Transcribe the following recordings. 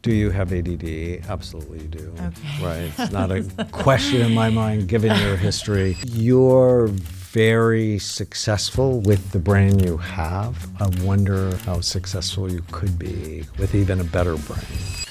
Do you have ADD? Absolutely you do. Okay. Right? It's not a question in my mind, given your history. You're very successful with the brain you have. I wonder how successful you could be with even a better brain.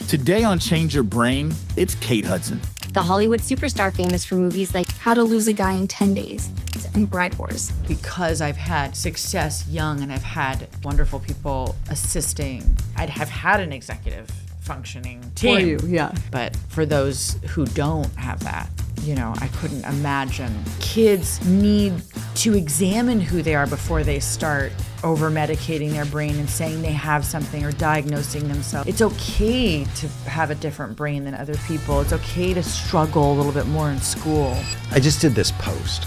Today on Change Your Brain, it's Kate Hudson. The Hollywood superstar famous for movies like How to Lose a Guy in 10 Days and Bride Wars. Because I've had success young and I've had wonderful people assisting, I'd have had an executive functioning team. For you, yeah. But for those who don't have that, I couldn't imagine. Kids need to examine who they are before they start over-medicating their brain and saying they have something or diagnosing themselves. It's okay to have a different brain than other people. It's okay to struggle a little bit more in school. I just did this post.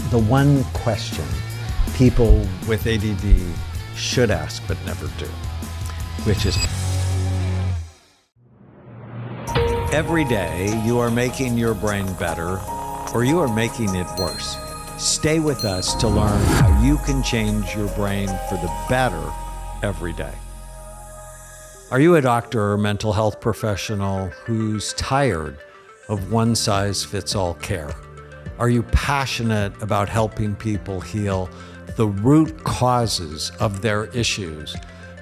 The one question people with ADD should ask but never do, which is, every day you are making your brain better or you are making it worse. Stay with us to learn how you can change your brain for the better every day. Are you a doctor or mental health professional who's tired of one-size-fits-all care? Are you passionate about helping people heal the root causes of their issues,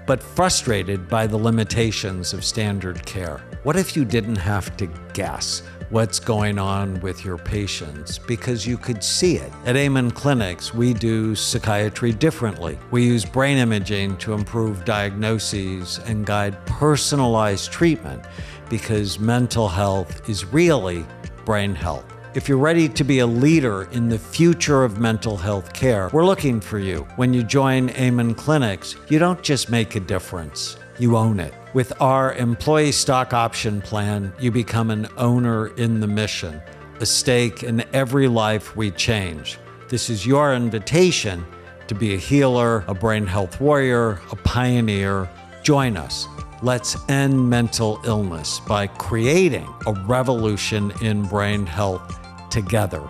but frustrated by the limitations of standard care? What if you didn't have to guess what's going on with your patients because you could see it? At Amen Clinics, we do psychiatry differently. We use brain imaging to improve diagnoses and guide personalized treatment because mental health is really brain health. If you're ready to be a leader in the future of mental health care, we're looking for you. When you join Amen Clinics, you don't just make a difference, you own it. With our employee stock option plan, you become an owner in the mission, a stake in every life we change. This is your invitation to be a healer, a brain health warrior, a pioneer. Join us. Let's end mental illness by creating a revolution in brain health together.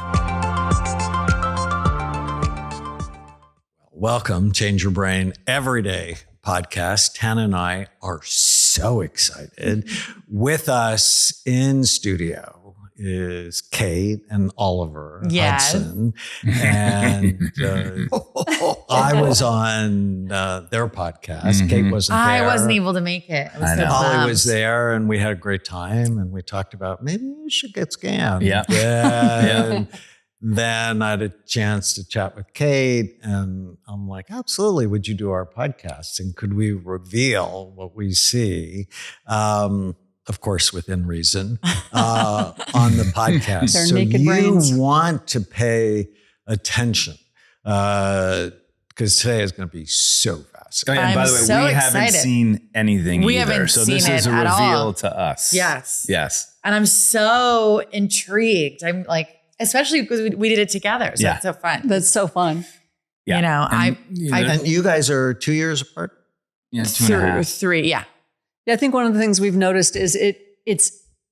Welcome, Change Your Brain Everyday podcast. Tana and I are so excited. With us in studio is Kate and Oliver Hudson. And I was on their podcast. Mm-hmm. Kate wasn't there. I wasn't able to make it. I know. Holly was there and we had a great time and we talked about maybe you should get scammed. Yeah. And then I had a chance to chat with Kate and I'm like, absolutely, would you do our podcast? And could we reveal what we see? Of course, within reason, on the podcast. So you brains. Want to pay attention because today is going to be so fast. Oh, yeah, and by the way, so we haven't seen anything we either. Haven't so seen this is a reveal all. To us. Yes. Yes. And I'm so intrigued. I'm like, especially because we did it together. So it's so fun. That's so fun. Yeah. And you guys are 2 years apart? Yeah, 2.5. 3, yeah. Yeah, I think one of the things we've noticed is it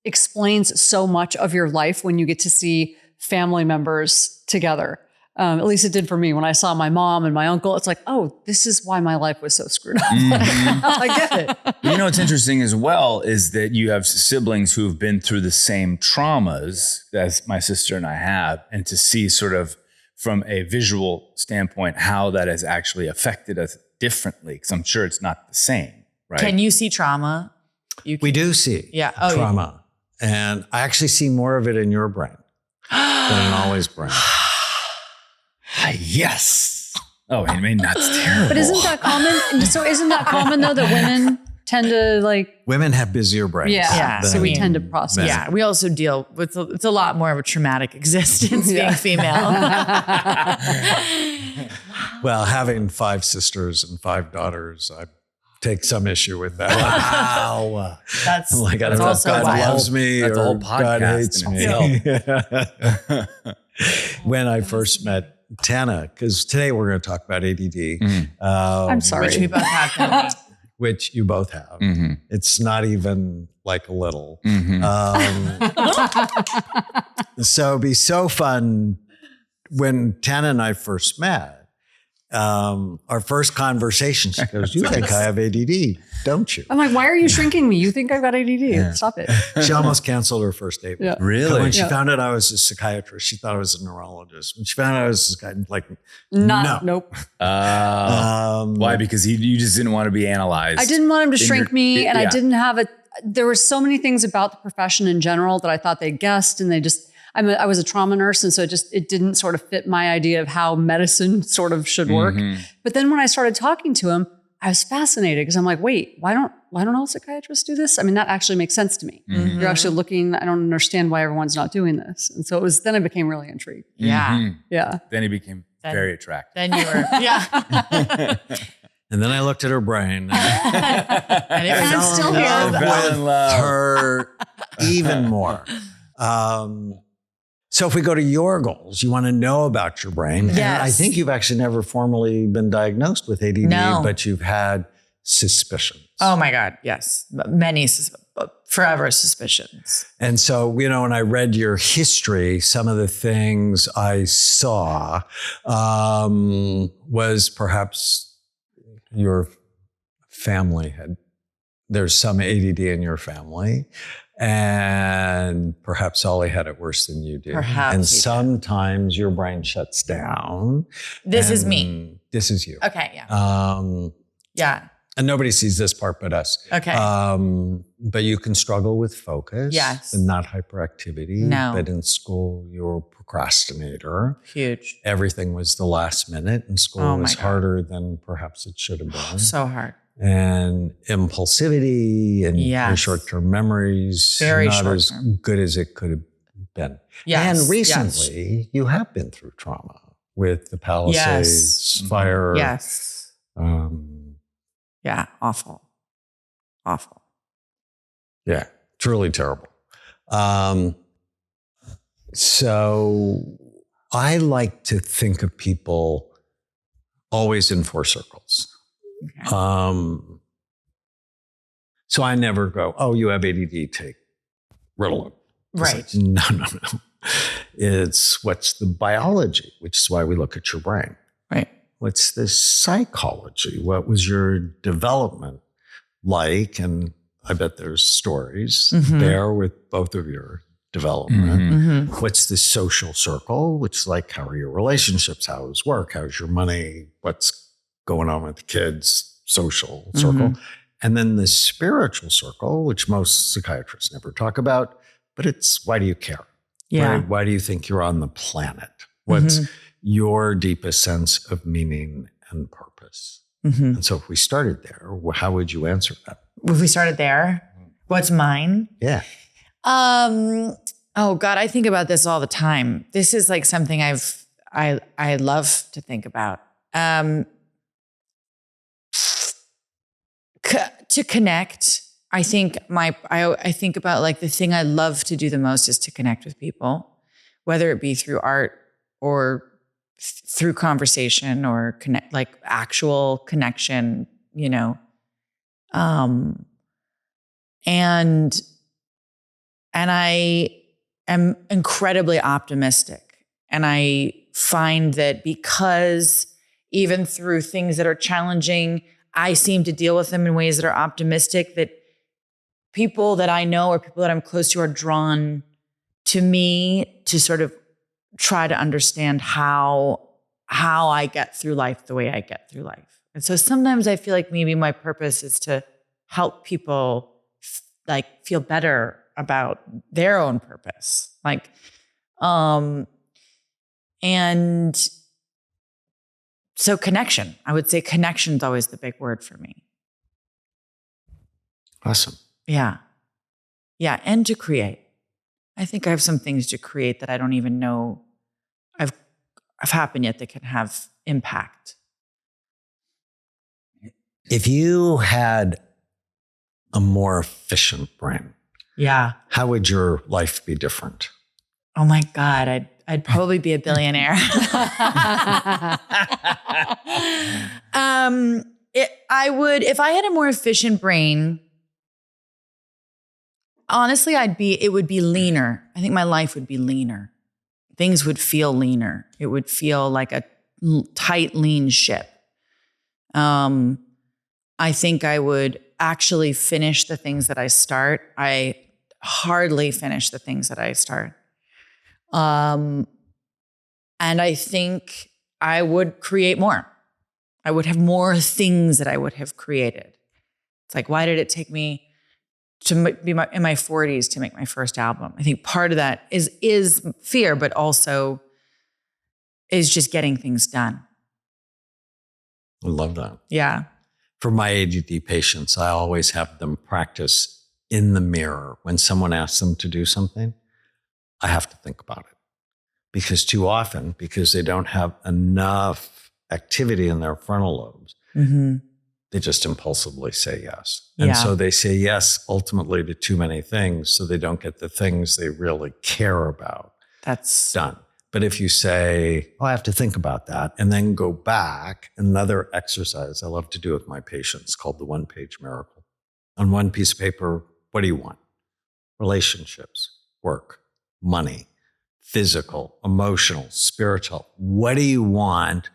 explains so much of your life when you get to see family members together. At least it did for me. When I saw my mom and my uncle, it's like, oh, this is why my life was so screwed up. Mm-hmm. I get it. You know what's interesting as well is that you have siblings who have been through the same traumas as my sister and I have, and to see sort of from a visual standpoint how that has actually affected us differently, because I'm sure it's not the same. Right. Can you see trauma? We do see trauma. And I actually see more of it in your brain than in Ollie's brain. Yes. Oh, I mean, that's terrible. But isn't that common? So isn't that common though, that women tend to Women have busier brains. Yeah. So we tend to process. Yeah. We also deal with, it's a lot more of a traumatic existence being female. Well, having 5 sisters and 5 daughters, I take some issue with that. Wow. That's like, I don't know if God loves me or God hates me. When I first met Tana, because today we're going to talk about ADD. Mm-hmm. I'm sorry. Which we both have. Which you both have. Mm-hmm. It's not even like a little. Mm-hmm. So it'd be so fun when Tana and I first met. our first conversation, she goes, "You think I have ADD, don't you?" I'm like, why are you shrinking me? You think I've got ADD. Stop it. She almost canceled her first date. Yeah. Really? When she found out I was a psychiatrist, she thought I was a neurologist. When she found out I was like, Nope. Why? Because you just didn't want to be analyzed. I didn't want him to shrink me, and I yeah. didn't have there were so many things about the profession in general that I thought they guessed, and I was a trauma nurse, and so it didn't sort of fit my idea of how medicine sort of should work. But then when I started talking to him, I was fascinated because I'm like, wait, why don't all psychiatrists do this? I mean, that actually makes sense to me. You're actually looking, I don't understand why everyone's not doing this. And so then I became really intrigued. Yeah. Yeah. Then he became very attractive. Then you were, yeah. and then I looked at her brain and And it was I'm all still love. here. Fell in love. her even more. So if we go to your goals, you want to know about your brain. And Yes. I think you've actually never formally been diagnosed with ADD, No. but you've had suspicions. Oh my God, yes. Many, forever suspicions. And so, when I read your history, some of the things I saw was perhaps your family there's some ADD in your family. And perhaps Ollie had it worse than you did. Perhaps and he did. sometimes your brain shuts down. This is me. This is you. Okay, yeah. Yeah. And nobody sees this part but us. Okay. But you can struggle with focus. Yes. And not hyperactivity. No. But in school, you're a procrastinator. Huge. Everything was the last minute, and school Oh my was God. harder than perhaps it should have been. So hard. And impulsivity and your Yes. short-term memories, Very not as short-term. good as it could have been. Yes, And recently, you have been through trauma with the Palisades Yes. fire. Yes. Yeah. Awful. Awful. Yeah, truly terrible. So I like to think of people always in four circles. Okay. So I never go, "Oh, you have ADD, take Ritalin." It's Right. like, no. It's what's the biology, which is why we look at your brain. Right. What's the psychology? What was your development like? And I bet there's stories there with both of your development. What's the social circle? Which is like, how are your relationships? How's work? How's your money? What's going on with the kids? Social circle. And then the spiritual circle, which most psychiatrists never talk about, but it's, why do you care? Yeah. Right? Why do you think you're on the planet? What's your deepest sense of meaning and purpose? And so if we started there, how would you answer that? If we started there, what's mine? Yeah. Oh God, I think about this all the time. This is like something I love to think about. To connect, I think I think about like the thing I love to do the most is to connect with people, whether it be through art or through conversation or actual connection, and I am incredibly optimistic, and I find that because even through things that are challenging, I seem to deal with them in ways that are optimistic, that people that I know or people that I'm close to are drawn to me to sort of try to understand how I get through life the way I get through life. And so sometimes I feel like maybe my purpose is to help people feel better about their own purpose. And so connection, I would say connection is always the big word for me. Awesome. Yeah. Yeah. And to create. I think I have some things to create that I don't even know have happened yet that can have impact. If you had a more efficient brain, Yeah. how would your life be different? Oh my God, I'd probably be a billionaire. I would, if I had a more efficient brain, honestly, it would be leaner. I think my life would be leaner. Things would feel leaner. It would feel like tight, lean ship. I think I would actually finish the things that I start. I hardly finish the things that I start. And I think I would create more. I would have more things that I would have created. It's like, why did it take me to be in my 40s to make my first album? I think part of that is fear, but also is just getting things done. I love that. Yeah. For my ADD patients, I always have them practice in the mirror. When someone asks them to do something, I have to think about it. Because too often, because they don't have enough activity in their frontal lobes, they just impulsively say yes. And so they say yes ultimately to too many things, so they don't get the things they really care about. That's done. But if you say, oh, I have to think about that, and then go back, another exercise I love to do with my patients called the one-page miracle. On one piece of paper, what do you want? Relationships, work, money, physical, emotional, spiritual. What do you want?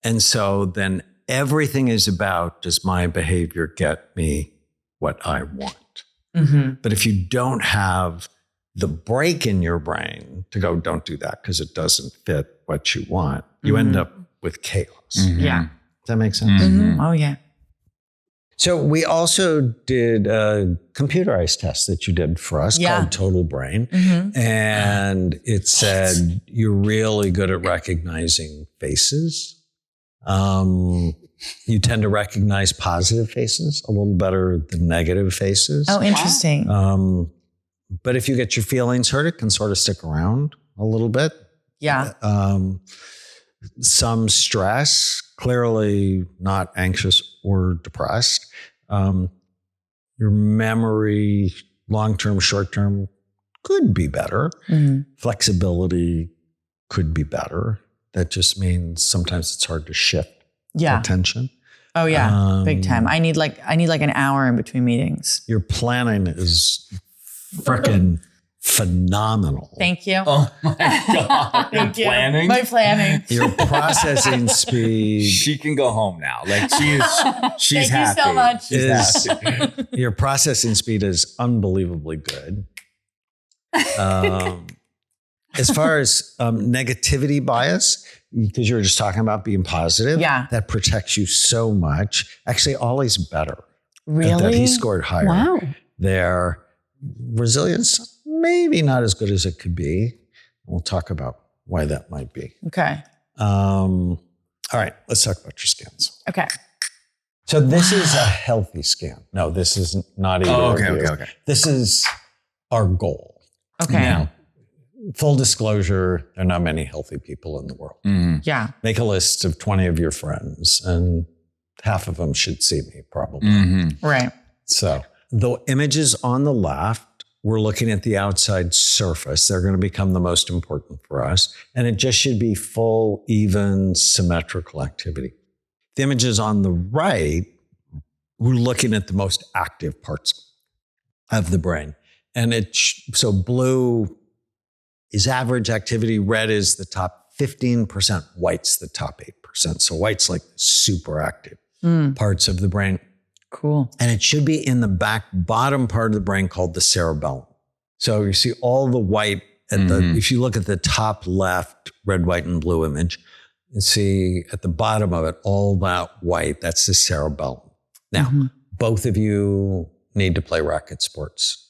And so then everything is about, does my behavior get me what I want? But if you don't have the break in your brain to go, don't do that because it doesn't fit what you want, you end up with chaos. Yeah. Does that make sense? Oh, yeah. So we also did a computerized test that you did for us called Total Brain. And it said you're really good at recognizing faces. You tend to recognize positive faces a little better than negative faces. Oh, interesting. But if you get your feelings hurt, it can sort of stick around a little bit. Yeah. Some stress, clearly not anxious or depressed. Your memory, long-term, short-term, could be better. Flexibility could be better. That just means sometimes it's hard to shift attention. Oh yeah, big time. I need like an hour in between meetings. Your planning is freaking phenomenal. Thank you. Oh my God. Thank you. Planning? My planning. Your processing speed. She can go home now. Like she's Thank happy. you so much. She's happy. Your processing speed is unbelievably good. As far as negativity bias, because you were just talking about being positive, that protects you so much. Actually, Ollie's better. Really? That he scored higher. Wow. Their resilience, maybe not as good as it could be. We'll talk about why that might be. Okay. All right, let's talk about your scans. Okay. So this is a healthy scan. No, this is not either. Oh, of you. okay. This is our goal. Okay. Now, full disclosure, there are not many healthy people in the world. Yeah. Make a list of 20 of your friends, and half of them should see me, probably. Right. So the images on the left, we're looking at the outside surface. They're going to become the most important for us. And it just should be full, even, symmetrical activity. The images on the right, we're looking at the most active parts of the brain. And so blue is average activity. Red is the top 15%. White's the top 8%. So white's like super active parts of the brain. Cool. And it should be in the back bottom part of the brain called the cerebellum. So you see all the white at if you look at the top left, red, white, and blue image, you see at the bottom of it, all that white, that's the cerebellum. Now, both of you need to play racket sports.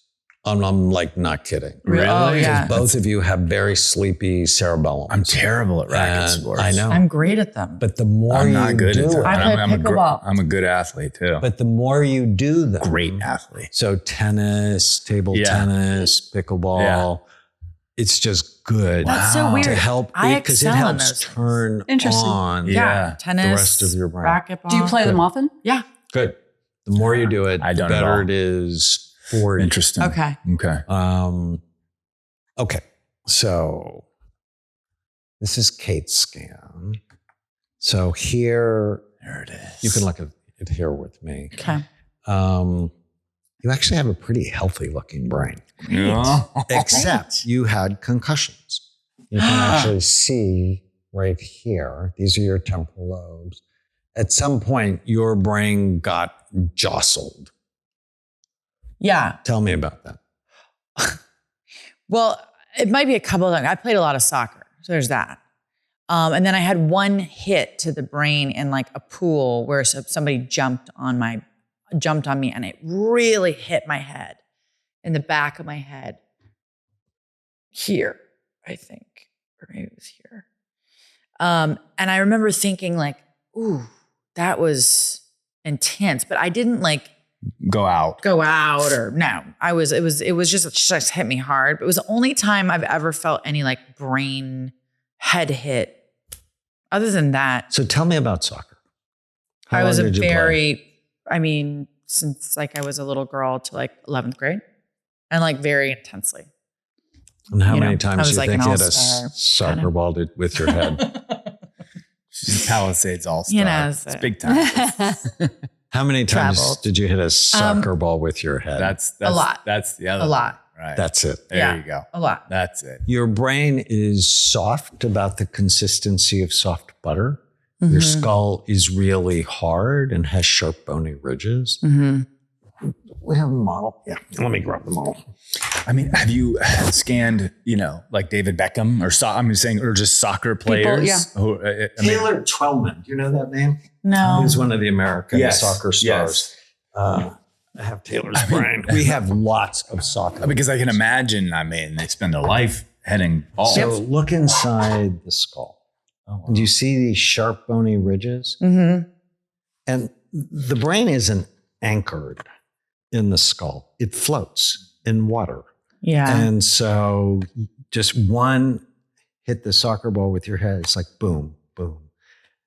I'm like not kidding. Really? Oh, yeah. Both of you have very sleepy cerebellum. I'm terrible at racket sports. I know. I'm great at them. But the more I'm you not good do at it, that. I play pickleball. I'm a good athlete too. but the more you do them, Great athlete. So tennis, table tennis, pickleball, it's just good. That's so weird. To help I because it excel in helps those turn Interesting. on Tennis, the rest of your brain. racquetball. Do you play them often? Yeah. Good. The more you do it, I the don't at better all. it is for you. Interesting. Okay. Okay. So this is Kate's scan. So here, There it is. you can look at it here with me. Okay. You actually have a pretty healthy looking brain, Yeah. except you had concussions. You can actually see right here. These are your temporal lobes. At some point, your brain got jostled. Yeah. Tell me about that. Well, it might be a couple of things. I played a lot of soccer, so there's that. And then I had one hit to the brain in like a pool where somebody jumped on me, and it really hit my head, in the back of my head, here, I think, or maybe it was here. And I remember thinking like, ooh, that was intense, but I didn't like Go out. or no. It was just hit me hard. But it was the only time I've ever felt any like brain head hit. Other than that. So tell me about soccer. How I long was did you play? Since like I was a little girl to like 11th grade, and like very intensely. And how many times do you like think you had a all-star, soccer ball with your head? She's Palisades all-star. You know, it's big time. How many times Traveled. did you hit a soccer ball with your head? That's a lot. That's the other A lot. one, right? That's it. There you go. A lot. That's it. Your brain is soft, about the consistency of soft butter. Mm-hmm. Your skull is really hard and has sharp bony ridges. Mm-hmm. We have a model. Yeah. Let me grab the model. I mean, have you scanned, like David Beckham or just soccer players? People, Who, Taylor Twellman. Do you know that name? No. He's one of the American soccer stars. Yes. I have Taylor's brain. We have lots of soccer. Because I can imagine, they spend their life heading balls. So look inside the skull. Oh, wow. Do you see these sharp bony ridges? Mm-hmm. And the brain isn't anchored in the skull. It floats in water. Yeah. And so just one hit the soccer ball with your head. It's like boom, boom.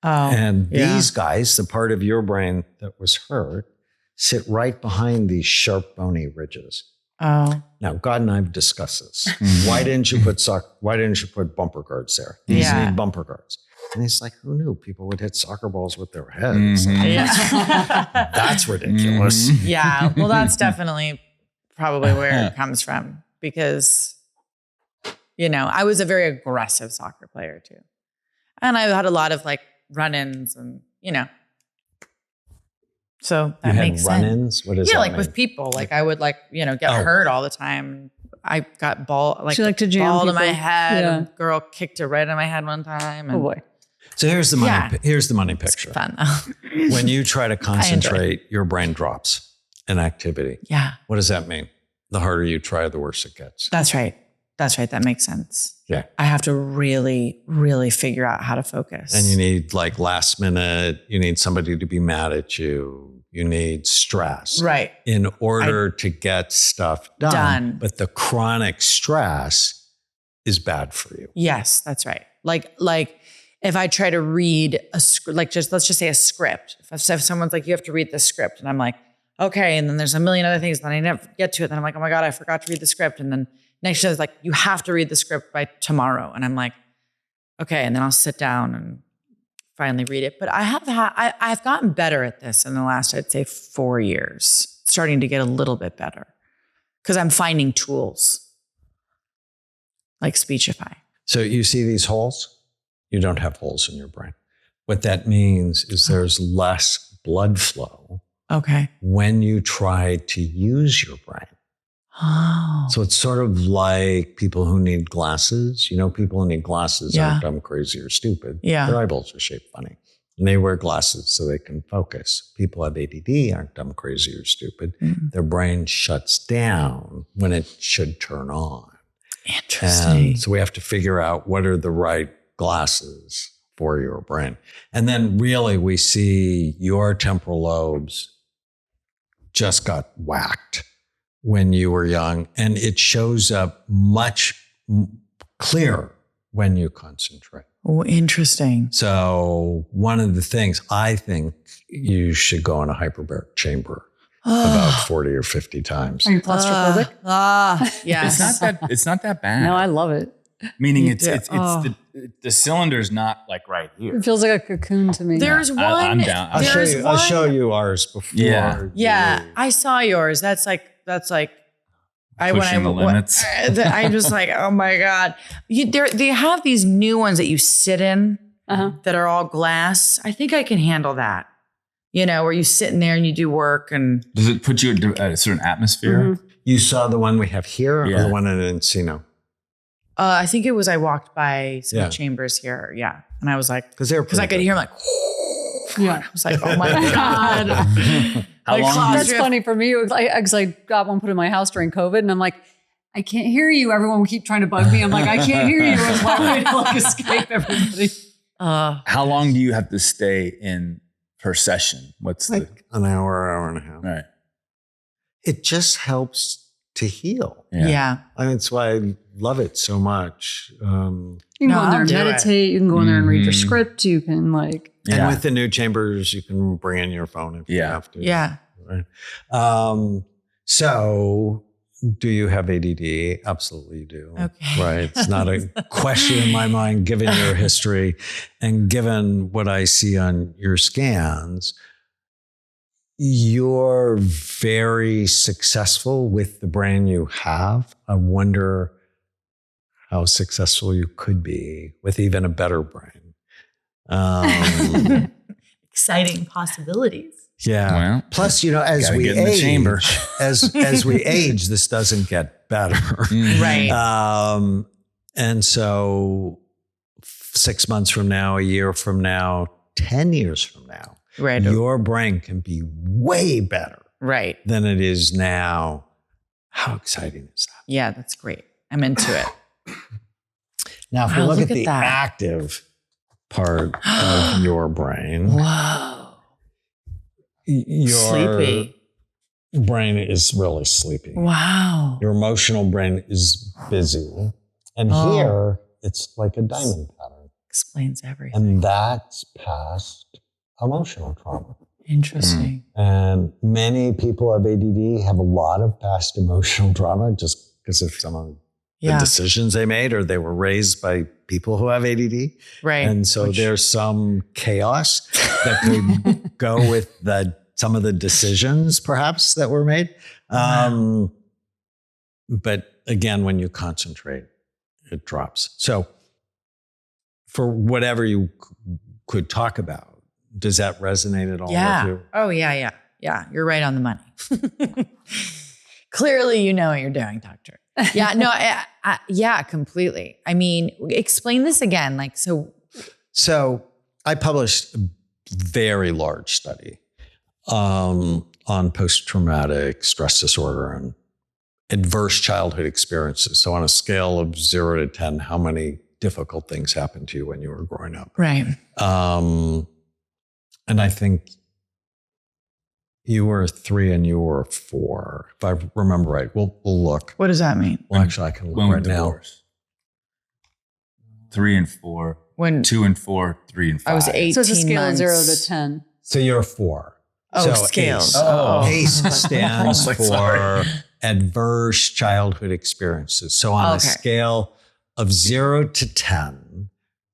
Oh, And these guys, the part of your brain that was hurt, sit right behind these sharp bony ridges. Oh. Now, God and I have discussed this. Why didn't you put bumper guards there? These Yeah. need bumper guards. And he's like, who knew people would hit soccer balls with their heads? Yeah. That's ridiculous. Yeah. Well, that's definitely probably where it comes from, because, I was a very aggressive soccer player too. And I had a lot of like run-ins and, so that You had makes sense. run-ins? What is that like mean? with people, like I would get hurt all the time. I got She liked to jam ball to my people. head. Yeah. And girl kicked it right in my head one time. And Oh boy. So here's the money. Yeah. Here's the money picture. fun. When you try to concentrate, your brain drops in activity. Yeah, What does that mean? The harder you try, the worse it gets. that's right. That makes sense. Yeah. I have to really, really figure out how to focus. And you need like last minute, you need somebody to be mad at you. You need stress. right. In order to get stuff done. Done. But the chronic stress is bad for you. Yes, that's right. Like if I try to read a script, let's just say a script. If someone's like, you have to read this script, and I'm like, okay, and then there's a million other things, then I never get to it. Then I'm like, oh my God, I forgot to read the script. And then next year it's like, you have to read the script by tomorrow. And I'm like, okay, and then I'll sit down and finally read it. But I've gotten better at this in the last, I'd say 4 years, starting to get a little bit better because I'm finding tools like Speechify. So you see these holes? You don't have holes in your brain. What that means is there's less blood flow Okay. when you try to use your brain. Oh. So it's sort of like people who need glasses. People who need glasses aren't dumb, crazy, or stupid. Yeah. Their eyeballs are shaped funny. And they wear glasses so they can focus. People who have ADD aren't dumb, crazy, or stupid. Mm. Their brain shuts down when it should turn on. Interesting. And so we have to figure out what are the right glasses for your brain. And then really we see your temporal lobes just got whacked when you were young, and it shows up much clearer when you concentrate. Oh, interesting. So one of the things, I think you should go in a hyperbaric chamber about 40 or 50 times. Are you claustrophobic? Yes. It's not that bad. No, I love it. Meaning You it's do. the cylinder's not like right here. It feels like a cocoon to me. There's one. I'm down. I'll show you ours before. Yeah. Yeah, you- I saw yours. That's like. Pushing the limits. I'm just like, oh my God. They have these new ones that you sit in. that are all glass. I think I can handle that. You know, where you sit in there and you do work and. Does it put you at a certain atmosphere? Mm-hmm. You saw the one we have here Yeah. or the one in Encino? I think it was I walked by some Yeah. chambers here. Yeah. And I was like, Because they're because I could hear him like, Yeah. I was like, oh my God. How Like long? closet- That's funny for me. It was like, because I got one put in my house during COVID, and I'm like, I can't hear you. Everyone would keep trying to bug me. I'm like, I can't hear you. It was my way to like escape everybody. How long do you have to stay in per session? What's like an hour and a half. the right? It just helps to heal. Yeah. I mean, that's why I love it so much. You can No, go in there and I'll do it. meditate. You can go in there and read your Mhm. script. You can like, And Yeah. with the new chambers, you can bring in your phone if you Yeah. have to. Yeah. Right. So do you have ADD? Absolutely you do. Okay. Right. It's not a question in my mind, given your history and given what I see on your scans. You're very successful with the brain you have. I wonder how successful you could be with even a better brain. Exciting possibilities. Yeah. Well, Plus, you know, as gotta we get in the age, chamber. as we age, this doesn't get better. Right. And so 6 months from now, a year from now, 10 years from now, Right. your brain can be way better Right. than it is now. How exciting is that? Yeah, that's great. I'm into it. Now, if we Wow, look look at at the that. active part of your brain, Whoa. your Sleepy. brain is really sleepy. Wow. Your emotional brain is busy. And Oh. here, it's like a diamond pattern. Explains everything. And that's past emotional trauma. Interesting. And many people have ADD have a lot of past emotional trauma just because of some of the Yeah. decisions they made or they were raised by people who have ADD. Right. And so there's some chaos that could go with some of the decisions perhaps that were made. But again, when you concentrate, it drops. So for whatever you could talk about, does that resonate at all Yeah. with you? Oh, yeah. Yeah. You're right on the money. Clearly, you know what you're doing, doctor. Yeah. No, yeah, completely. I mean, explain this again. Like, So I published a very large study on post-traumatic stress disorder and adverse childhood experiences. So on a scale of 0 to 10, how many difficult things happened to you when you were growing up? right. And I think you were 3 and you were 4, if I remember right. We'll look. What does that mean? Well, actually, I can look when right we now. divorced. 3 and 4, When 2 and 4, 3 and 5. I was 18 so it's a scale months. of 0 to 10. So you're a 4. Oh, So scales. ACE. Oh. ACE stands Like, for sorry. adverse childhood experiences. So on a Okay. scale of 0 to 10,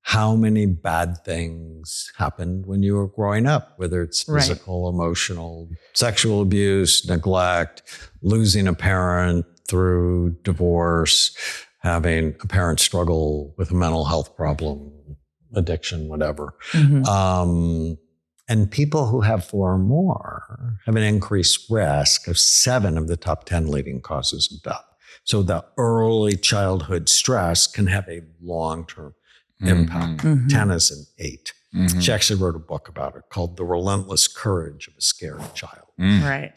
how many bad things happened when you were growing up, whether it's Right. physical, emotional, sexual abuse, neglect, losing a parent through divorce, having a parent struggle with a mental health problem, addiction, whatever. Mhm. And people who have 4 or more have an increased risk of 7 of the top 10 leading causes of death. So the early childhood stress can have a long-term impact. Mhm. Tana's an 8. Mhm. She actually wrote a book about it called The Relentless Courage of a Scared Child. Mm. Right.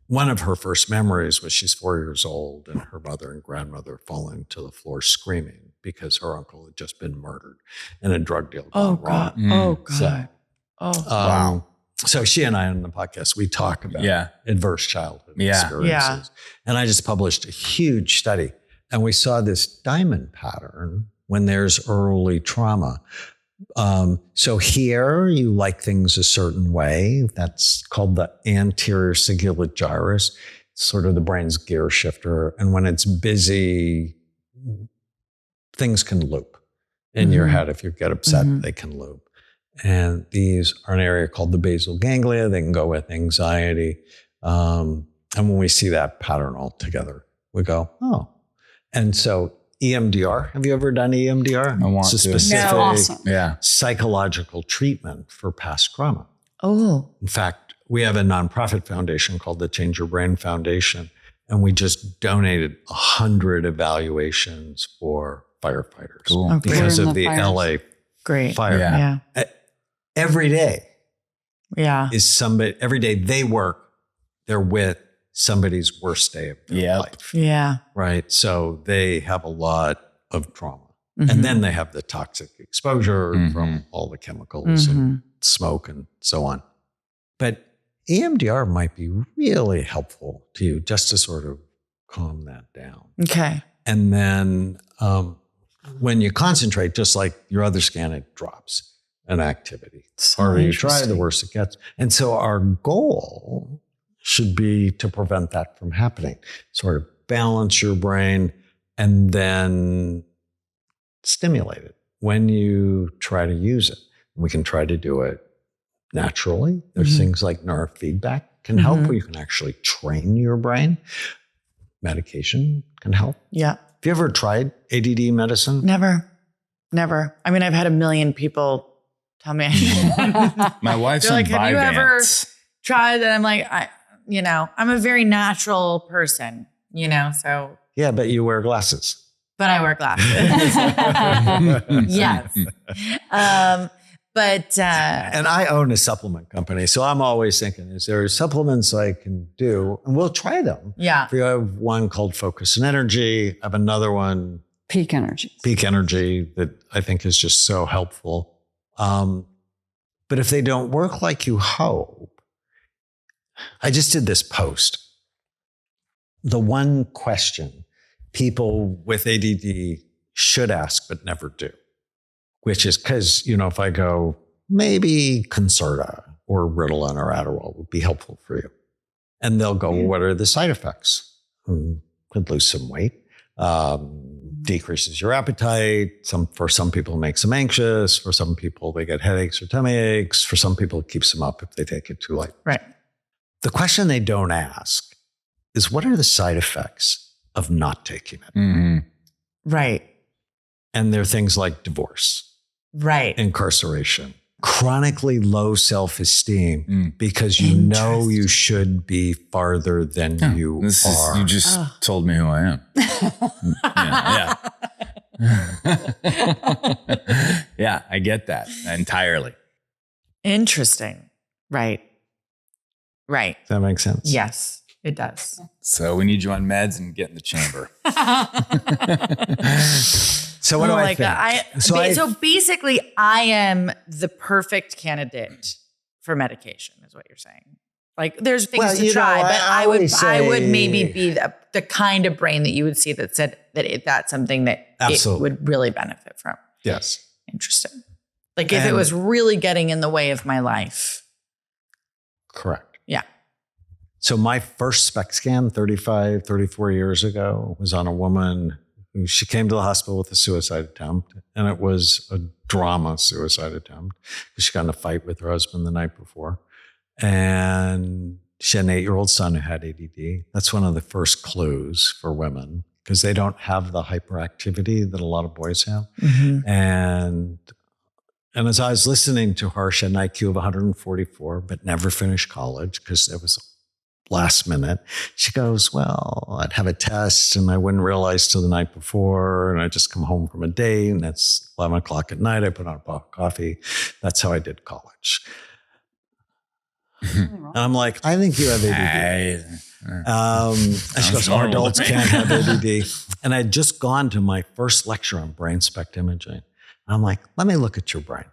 One of her first memories was she's 4 years old and her mother and grandmother falling to the floor screaming because her uncle had just been murdered in a drug deal Oh, gone wrong. God. Oh, God. So, Oh, Wow. So she and I on the podcast, we talk about Yeah. adverse childhood Yeah. experiences. And I just published a huge study and we saw this diamond pattern when there's early trauma. So here you like things a certain way. That's called the anterior cingulate gyrus. It's sort of the brain's gear shifter. And when it's busy, things can loop in your head. If you get upset, they can loop. And these are an area called the basal ganglia. They can go with anxiety. And when we see that pattern all together, we go, oh. And so EMDR. Have you ever done EMDR? I want it's a to. specific Awesome. Yeah. psychological treatment for past trauma. Oh, In fact, we have a nonprofit foundation called the Change Your Brain Foundation, and we just donated 100 evaluations for firefighters Cool. Okay. because We're in of the the fires. LA great. fire. Yeah. Yeah. Every day Yeah. is somebody, every day they work, they're with somebody's worst day of their Yep. life, Yeah. right? So they have a lot of trauma. Mhm. And then they have the toxic exposure Mhm. from all the chemicals and smoke and so on. But EMDR might be really helpful to you just to sort of calm that down. Okay. And then when you concentrate, just like your other scan, it drops an activity. The harder you try, the worse it gets. And so our goal should be to prevent that from happening. Sort of balance your brain and then stimulate it when you try to use it. We can try to do it naturally. There's things like neurofeedback can help where you can actually train your brain. Medication can help. Yeah. Have you ever tried ADD medicine? Never. I mean, I've had a million people tell me. My wife's They're on like, have you ever Vyvanse. tried that? I'm like, I'm a very natural person, so, Yeah, but you wear glasses. but I wear glasses. Yes. And I own a supplement company. So I'm always thinking, is there supplements I can do? And we'll try them. Yeah. We have one called Focus and Energy. I have another one, Peak energy. Peak Energy, that I think is just so helpful. But if they don't work like you hope, I just did this post. The one question people with ADD should ask but never do, which is because, if I go, maybe Concerta or Ritalin or Adderall would be helpful for you. And they'll go, well, what are the side effects? Could lose some weight, decreases your appetite. For some people, it makes them anxious. For some people, they get headaches or tummy aches. For some people, it keeps them up if they take it too late. Right. The question they don't ask is, what are the side effects of not taking it? Mm-hmm. Right. And they're things like divorce, Right. incarceration, chronically low self-esteem because you know you should be farther than you are. You just told me who I am. Yeah, I get that entirely. Interesting. Right. Does that make sense? Yes, it does. So we need you on meds and get in the chamber. So what do I think? So basically, I am the perfect candidate for medication, is what you're saying. Like, there's things to try, but I would maybe be the kind of brain that you would see that said that that's something that it would really benefit from. Yes. Interesting. Like if it was really getting in the way of my life. Correct. Yeah. So my first SPECT scan 34 years ago was on a woman who, she came to the hospital with a suicide attempt, and it was a drama suicide attempt because she got in a fight with her husband the night before. And she had an 8-year-old son who had ADD. That's one of the first clues for women because they don't have the hyperactivity that a lot of boys have. Mm-hmm. And as I was listening to her, she had an IQ of 144, but never finished college because it was last minute. She goes, well, I'd have a test and I wouldn't realize till the night before. And I just come home from a date and it's 11 o'clock at night. I put on a pot of coffee. That's how I did college. And I'm like, I think you have ADD. And she goes, oh, adults can't have ADD. And I'd just gone to my first lecture on brain SPECT imaging. I'm like, let me look at your brain.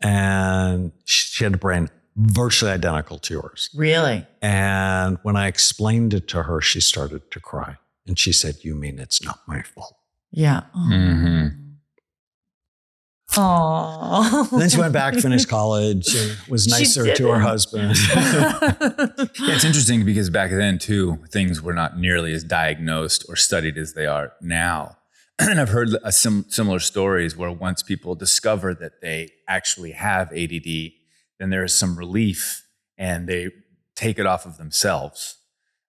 And she had a brain virtually identical to yours. Really? And when I explained it to her, she started to cry. And she said, you mean it's not my fault? Yeah. Mm-hmm. Oh. Then she went back, finished college, and was nicer to her husband. Yeah, it's interesting because back then too, things were not nearly as diagnosed or studied as they are now. And I've heard similar stories where once people discover that they actually have ADD, then there is some relief and they take it off of themselves.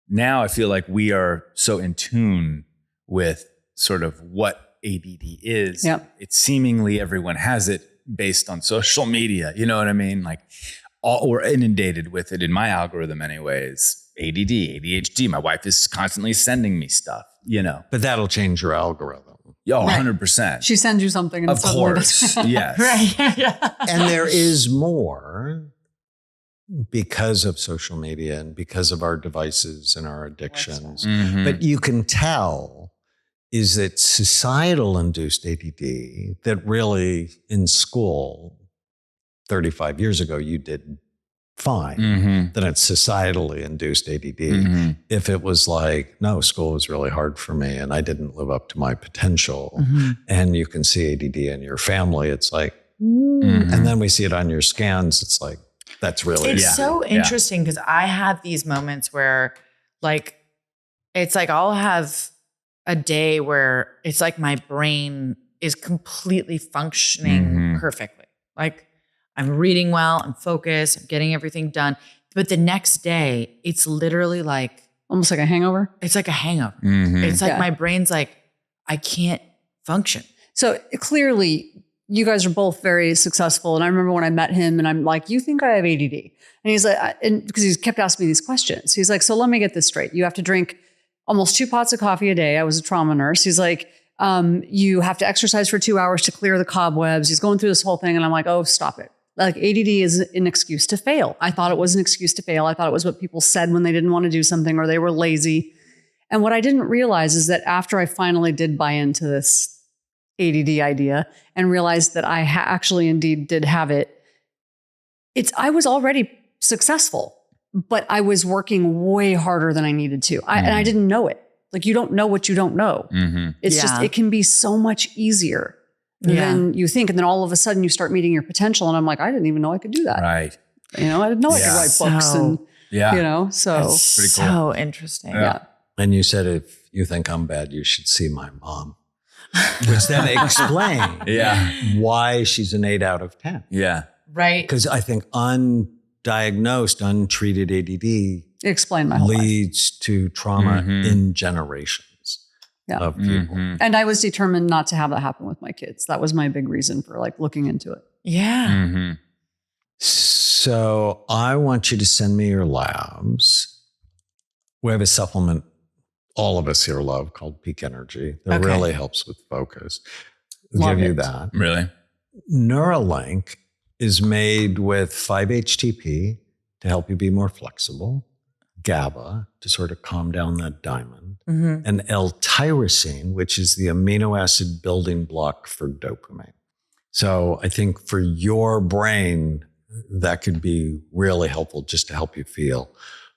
Now I feel like we are so in tune with sort of what ADD is. Yep. It's seemingly everyone has it based on social media. You know what I mean? Like we're inundated with it in my algorithm anyways. ADD, ADHD. My wife is constantly sending me stuff, you know. But that'll change your algorithm. Yo, 100%. She sends you something. And Of course. Yes. Right. Yeah. And there is more because of social media and because of our devices and our addictions. Mhm. But you can tell is that societal induced ADD that really in school 35 years ago you did fine. Mhm. Then it's societally induced ADD. Mhm. If it was like, no, school was really hard for me and I didn't live up to my potential, and you can see ADD in your family, it's like, Mhm. and then we see it on your scans, it's like, that's really It's Yeah. so interesting because I have these moments where like, it's like I'll have a day where it's like my brain is completely functioning Mhm. perfectly. Like I'm reading well, I'm focused, I'm getting everything done. But the next day, it's literally like, Almost like a hangover. it's like a hangover. Mhm. It's like Yeah. my brain's like, I can't function. So clearly, you guys are both very successful. And I remember when I met him and I'm like, you think I have ADD? And he's like, and because he's kept asking me these questions. He's like, so let me get this straight. You have to drink almost 2 pots of coffee a day. I was a trauma nurse. He's like, you have to exercise for 2 hours to clear the cobwebs. He's going through this whole thing. And I'm like, oh, stop it. Like ADD is an excuse to fail. I thought it was an excuse to fail. I thought it was what people said when they didn't want to do something or they were lazy. And what I didn't realize is that after I finally did buy into this ADD idea and realized that I actually indeed did have it, I was already successful, but I was working way harder than I needed to. And I didn't know it. Like you don't know what you don't know. Mhm. It's just, it can be so much easier than you think. And then all of a sudden you start meeting your potential. And I'm like, I didn't even know I could do that. Right. You know, I didn't know I could Yeah. write books and, Yeah. you know, so It's pretty so interesting. yeah. And you said, if you think I'm bad, you should see my mom, which then explains Yeah. why she's an 8 out of 10. Yeah. Right. Because I think undiagnosed, untreated ADD Explain my whole life. leads to trauma in generations Yeah. of people. Mhm. And I was determined not to have that happen with my kids. That was my big reason for like looking into it. Yeah. Mhm. So I want you to send me your labs. We have a supplement all of us here love called Peak Energy that Okay. really helps with focus. Love Give you it. that. Really? Neuralink is made with 5-HTP to help you be more flexible, GABA to sort of calm down that diamond, and L-tyrosine, which is the amino acid building block for dopamine. So I think for your brain, that could be really helpful just to help you feel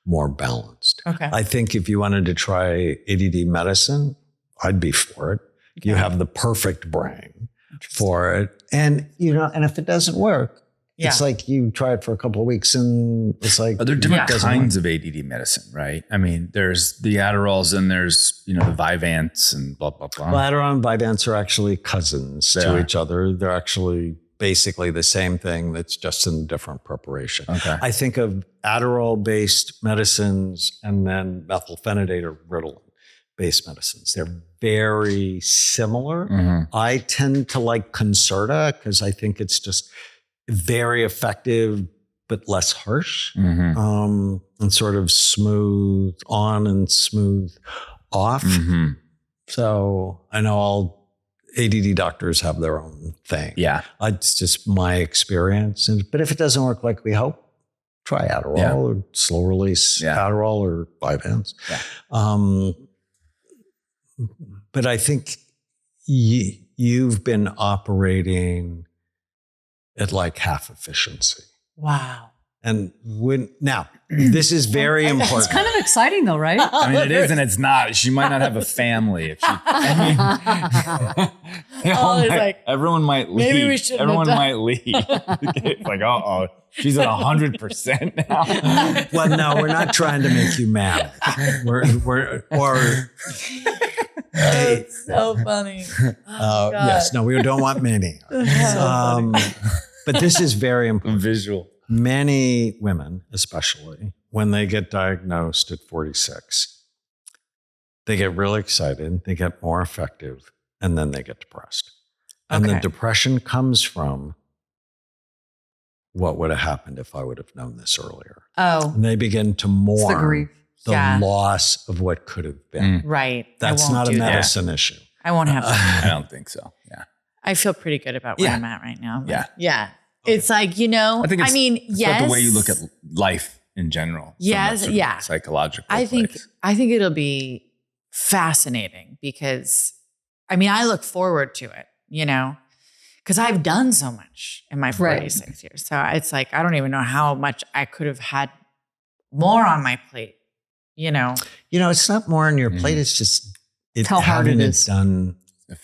more balanced. Okay. I think if you wanted to try ADD medicine, I'd be for it. You have the perfect brain for it. And, you know, and if it doesn't work, it's like you try it for a couple of weeks and it's like, Are there different it doesn't kinds work. of ADD medicine, right? I mean, there's the Adderalls and there's, you know, the Vyvanse and blah, blah, blah. Well, Adderall and Vyvanse are actually cousins They to are. each other. They're actually basically the same thing that's just in different preparation. Okay. I think of Adderall-based medicines and then methylphenidate or Ritalin-based medicines. They're very similar. Mhm. I tend to like Concerta because I think it's just very effective, but less harsh, Mhm. and sort of smooth on and smooth off. Mhm. So I know all ADD doctors have their own thing. Yeah. It's just my experience. But if it doesn't work like we hope, try Adderall Yeah. or slow release Yeah. Adderall or Vyvanse. Yeah. But I think you've been operating at like half efficiency. Wow. And now this is very It's important. kind of exciting though, right? I mean, it is and it's not. She might not have a family. If she, I mean, it's like, everyone might leave. maybe we shouldn't have Everyone done- might leave. It's like, oh, she's at 100% now. Well, no, we're not trying to make you mad. Hey, That's so funny. yes, no, we don't want many. But this is very important. Visual. Many women, especially when they get diagnosed at 46, they get really excited, they get more effective, and then they get depressed. And the depression comes from what would have happened if I would have known this earlier. Oh. And they begin to mourn the grief. the loss of what could have been. Right. That's not a medicine issue. I won't have that. I don't think so. Yeah. I feel pretty good about where I'm at right now. Yeah. Yeah. It's like, you know, I think it's yes. about the way you look at life in general. Yes. From a Yeah. Psychological I think place. it'll be fascinating because I look forward to it, you know, because I've done so much in my 46 years. So it's like, I don't even know how much I could have had more on my plate, you know. You know, it's not more on your plate. It's just how hard it is done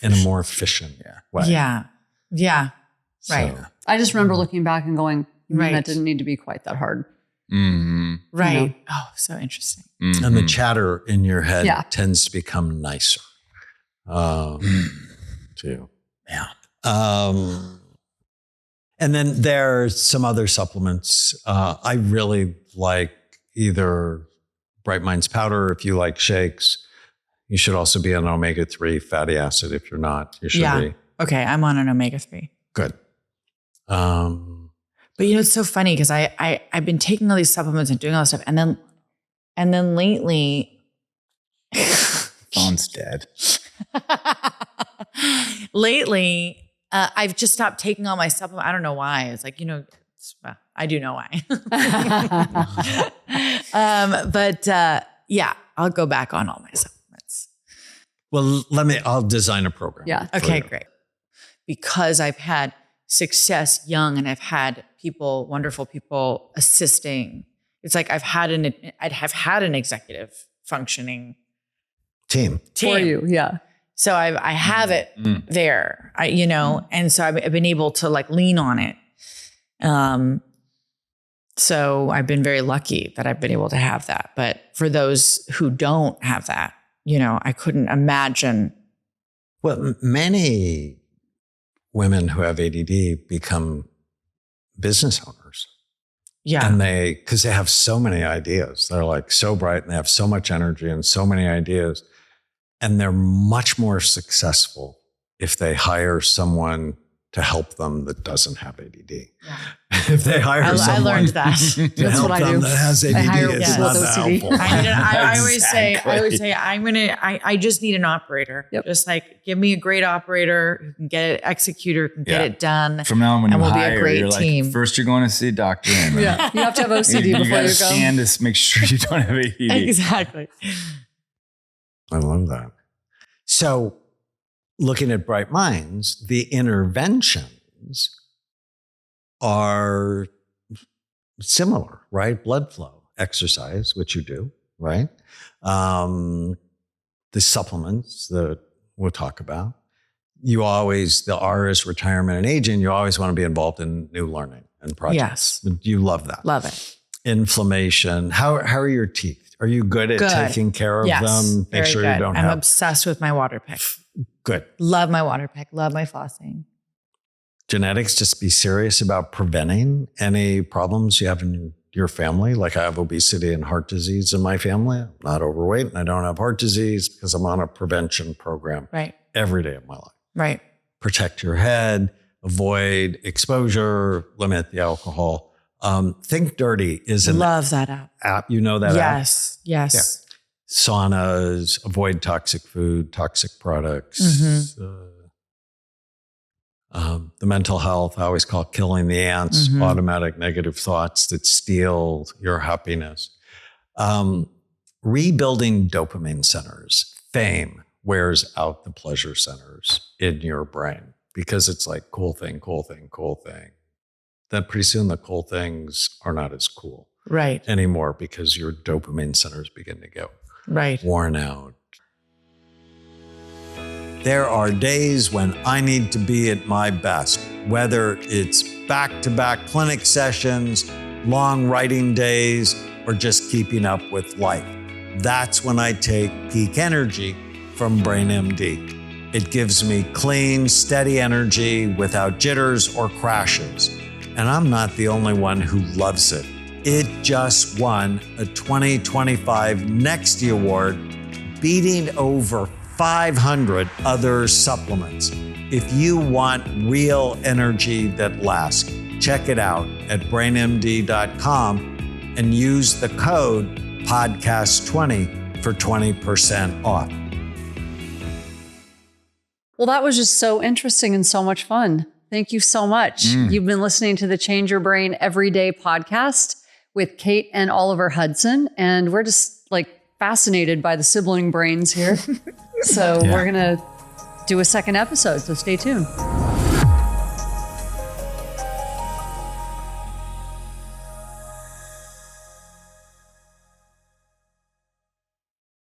in a more efficient way. Yeah. Yeah. So, Right. I just remember looking back and going, Right. that didn't need to be quite that hard. Mm-hmm. Right. You know? Oh, so interesting. Mm-hmm. And the chatter in your head Yeah. tends to become nicer. Too. Yeah. And then there's some other supplements. I really like either Bright Minds powder if you like shakes. You should also be on omega-3 fatty acid. If you're not, you should be. Okay. I'm on an omega-3. Good. But you know, it's so funny because I've been taking all these supplements and doing all this stuff. And then lately, Phone's dead. lately, I've just stopped taking all my supplements. I don't know why. It's like, you know, well, I do know why. Yeah, I'll go back on all my supplements. Well, I'll design a program. Yeah. for Okay, you. great. Because I've had success young and I've had people, wonderful people assisting. It's like I'd have had an executive functioning Team. For you. Yeah. So I have it there, and so I've been able to like lean on it. So I've been very lucky that I've been able to have that. But for those who don't have that, you know, I couldn't imagine. Well, many women who have ADD become business owners. Yeah. And because they have so many ideas. They're like so bright and they have so much energy and so many ideas. And they're much more successful if they hire someone to help them that doesn't have ADD. Yeah. If they hire someone I learned that. to That's help what I them do. that has ADD, I hire it's people not with that OCD. helpful. I always say, Exactly. I just need an operator. Yep. Just like give me a great operator who can get it, executor who can get Yeah. it done. From now on, when And you we'll be a hire, great you're team. like, first you're going to see Dr. Amen. Yeah. You have to have OCD you before got you to go. scan to make sure you don't have ADD. Exactly. I love that. So looking at Bright Minds, the interventions are similar, right? Blood flow, exercise, which you do, right? The supplements that we'll talk about. The R is retirement and aging. You always want to be involved in new learning and projects. Yes. You love that. Love it. Inflammation. How are your teeth? Are you good at taking care of Yes. them? Make Very sure good. you don't I'm have. obsessed with my water pick. Good. Love my water pick. Love my flossing. Genetics, just be serious about preventing any problems you have in your family. Like I have obesity and heart disease in my family. I'm not overweight and I don't have heart disease because I'm on a prevention program Right. every day of my life. Right. Protect your head, avoid exposure, limit the alcohol. Think Dirty is an Love that app. You know that app? Yes. Yes. Yeah. Saunas, avoid toxic food, toxic products. The mental health, I always call it killing the ants, automatic negative thoughts that steal your happiness. Rebuilding dopamine centers. Fame wears out the pleasure centers in your brain because it's like cool thing, cool thing, cool thing. Then pretty soon the cool things are not as cool Right. anymore because your dopamine centers begin to get Right. worn out. There are days when I need to be at my best, whether it's back-to-back clinic sessions, long writing days, or just keeping up with life. That's when I take Peak Energy from BrainMD. It gives me clean, steady energy without jitters or crashes. And I'm not the only one who loves it. It just won a 2025 Nexty Award beating over 500 other supplements. If you want real energy that lasts, check it out at brainmd.com and use the code podcast20 for 20% off. Well, that was just so interesting and so much fun. Thank you so much. You've been listening to the Change Your Brain Everyday podcast with Kate and Oliver Hudson, and we're just like fascinated by the sibling brains here. So we're going to do a second episode, so stay tuned.